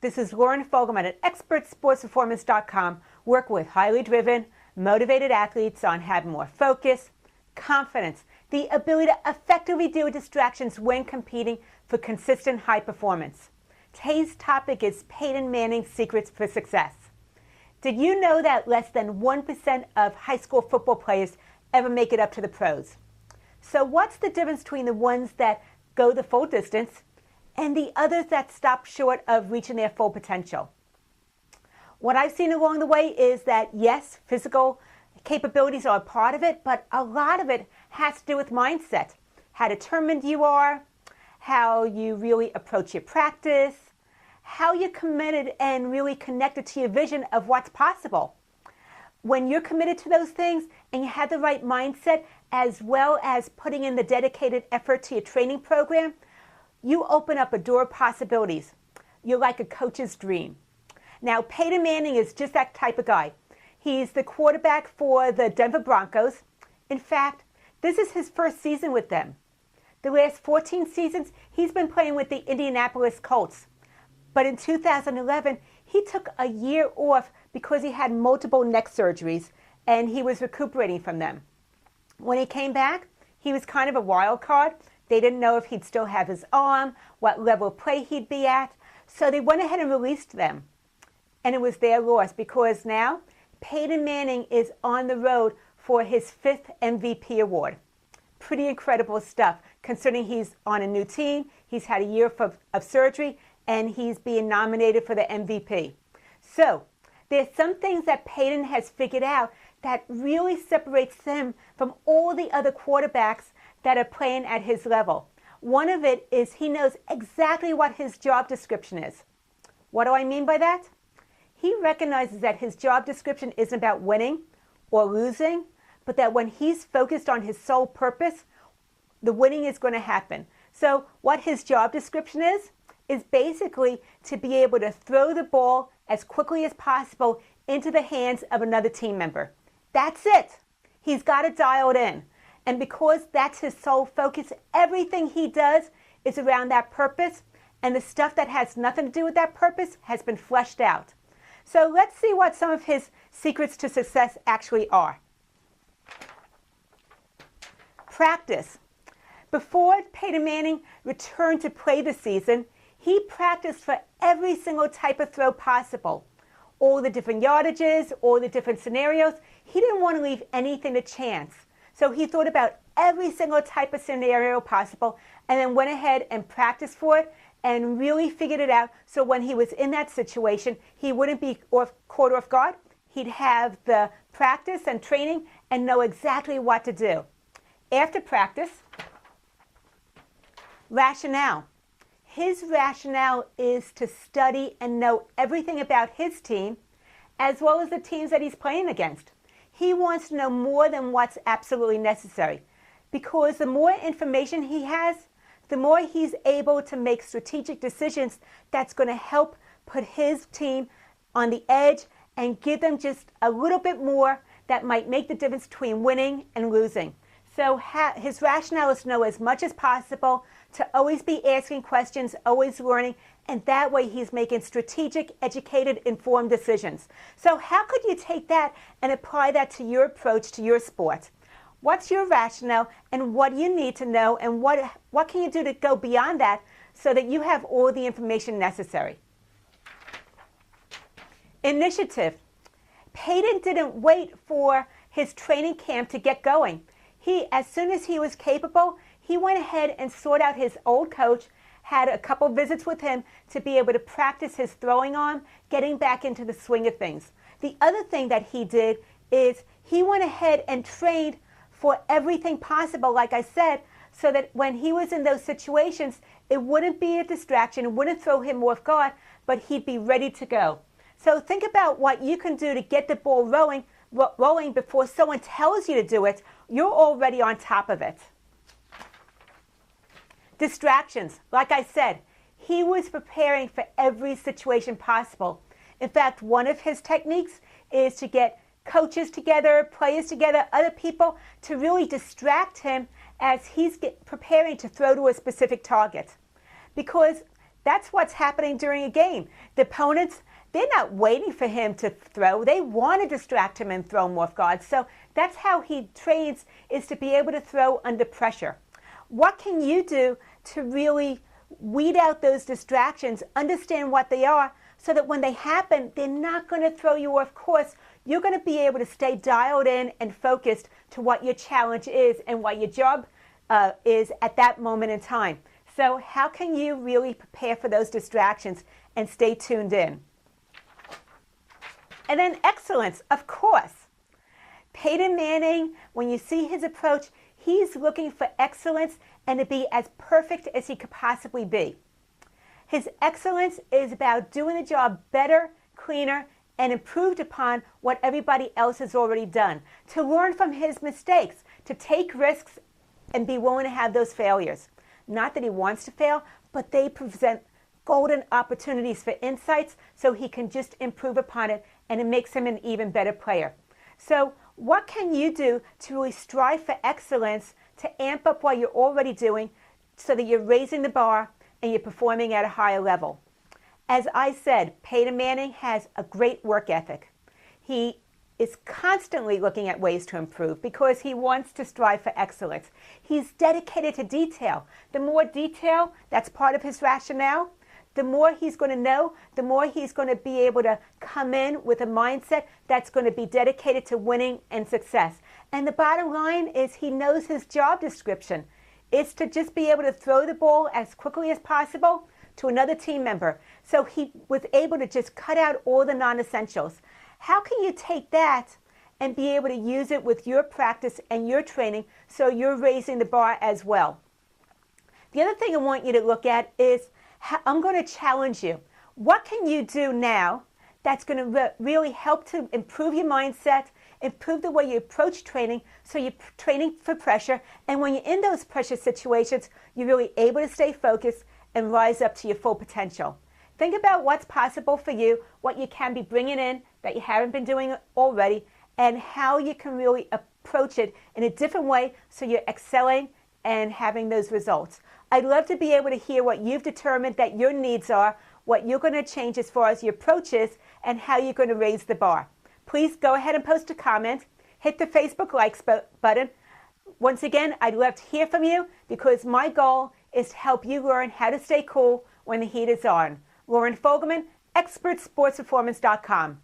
This is Lauren Fogelman at ExpertSportsPerformance.com. Work with highly driven, motivated athletes on having more focus, confidence, the ability to effectively deal with distractions when competing for consistent high performance. Today's topic is Peyton Manning's secrets for success. Did you know that less than 1% of high school football players ever make it up to the pros? So what's the difference between the ones that go the full distance and the others that stop short of reaching their full potential? What I've seen along the way is that, yes, physical capabilities are a part of it, but a lot of it has to do with mindset, how determined you are, how you really approach your practice, how you're committed and really connected to your vision of what's possible. When you're committed to those things and you have the right mindset, as well as putting in the dedicated effort to your training program, you open up a door of possibilities. You're like a coach's dream. Now, Peyton Manning is just that type of guy. He's the quarterback for the Denver Broncos. In fact, this is his first season with them. The last 14 seasons, he's been playing with the Indianapolis Colts. But in 2011, he took a year off because he had multiple neck surgeries and he was recuperating from them. When he came back, he was kind of a wild card. They didn't know if he'd still have his arm, what level of play he'd be at. So they went ahead and released them. And it was their loss because now Peyton Manning is on the road for his 5th MVP award. Pretty incredible stuff considering he's on a new team, he's had a year of surgery, and he's being nominated for the MVP. So there's some things that Peyton has figured out that really separates him from all the other quarterbacks that are playing at his level. One of it is he knows exactly what his job description is. What do I mean by that? He recognizes that his job description isn't about winning or losing, but that when he's focused on his sole purpose, the winning is going to happen. So what his job description is basically to be able to throw the ball as quickly as possible into the hands of another team member. That's it. He's got it dialed in. And because that's his sole focus, everything he does is around that purpose, and the stuff that has nothing to do with that purpose has been fleshed out. So let's see what some of his secrets to success actually are. Practice. Before Peyton Manning returned to play this season, he practiced for every single type of throw possible. All the different yardages, all the different scenarios. He didn't want to leave anything to chance. So he thought about every single type of scenario possible and then went ahead and practiced for it and really figured it out so when he was in that situation, he wouldn't be caught off guard. He'd have the practice and training and know exactly what to do. After practice, rationale. His rationale is to study and know everything about his team as well as the teams that he's playing against. He wants to know more than what's absolutely necessary because the more information he has, the more he's able to make strategic decisions that's going to help put his team on the edge and give them just a little bit more that might make the difference between winning and losing. So his rationale is to know as much as possible, to always be asking questions, always learning, and that way he's making strategic, educated, informed decisions. So how could you take that and apply that to your approach to your sport? What's your rationale and what do you need to know and what can you do to go beyond that so that you have all the information necessary? Initiative. Peyton didn't wait for his training camp to get going. As soon as he was capable, he went ahead and sought out his old coach, had a couple visits with him to be able to practice his throwing arm, getting back into the swing of things. The other thing that he did is he went ahead and trained for everything possible, like I said, so that when he was in those situations, it wouldn't be a distraction, it wouldn't throw him off guard, but he'd be ready to go. So think about what you can do to get the ball rolling before someone tells you to do it. You're already on top of it. Distractions. Like I said, he was preparing for every situation possible. In fact, one of his techniques is to get coaches together, players together, other people to really distract him as he's preparing to throw to a specific target. Because That's what's happening during a game. The opponents, they're not waiting for him to throw. They want to distract him and throw him off guard. So that's how he trains, is to be able to throw under pressure. What can you do to really weed out those distractions, understand what they are, so that when they happen, they're not going to throw you off course. You're going to be able to stay dialed in and focused to what your challenge is and what your job is at that moment in time. So how can you really prepare for those distractions and stay tuned in? And then excellence, of course. Peyton Manning, when you see his approach, he's looking for excellence and to be as perfect as he could possibly be. His excellence is about doing the job better, cleaner, and improved upon what everybody else has already done. To learn from his mistakes, to take risks and be willing to have those failures. Not that he wants to fail, but they present golden opportunities for insights so he can just improve upon it, and it makes him an even better player. So what can you do to really strive for excellence, to amp up what you're already doing so that you're raising the bar and you're performing at a higher level? As I said, Peyton Manning has a great work ethic. He is constantly looking at ways to improve because he wants to strive for excellence. He's dedicated to detail. The more detail that's part of his rationale, the more he's going to know, the more he's going to be able to come in with a mindset that's going to be dedicated to winning and success. And the bottom line is he knows his job description. It's to just be able to throw the ball as quickly as possible to another team member. So he was able to just cut out all the non-essentials. How can you take that and be able to use it with your practice and your training so you're raising the bar as well? The other thing I want you to look at is, I'm going to challenge you. What can you do now that's going to really help to improve your mindset, improve the way you approach training, so you're training for pressure, and when you're in those pressure situations, you're really able to stay focused and rise up to your full potential. Think about what's possible for you, what you can be bringing in that you haven't been doing already, and how you can really approach it in a different way so you're excelling and having those results. I'd love to be able to hear what you've determined that your needs are, what you're going to change as far as your approach is, and how you're going to raise the bar. Please go ahead and post a comment. Hit the Facebook likes button. Once again, I'd love to hear from you because my goal is to help you learn how to stay cool when the heat is on. Lauren Fogelman, ExpertSportsPerformance.com.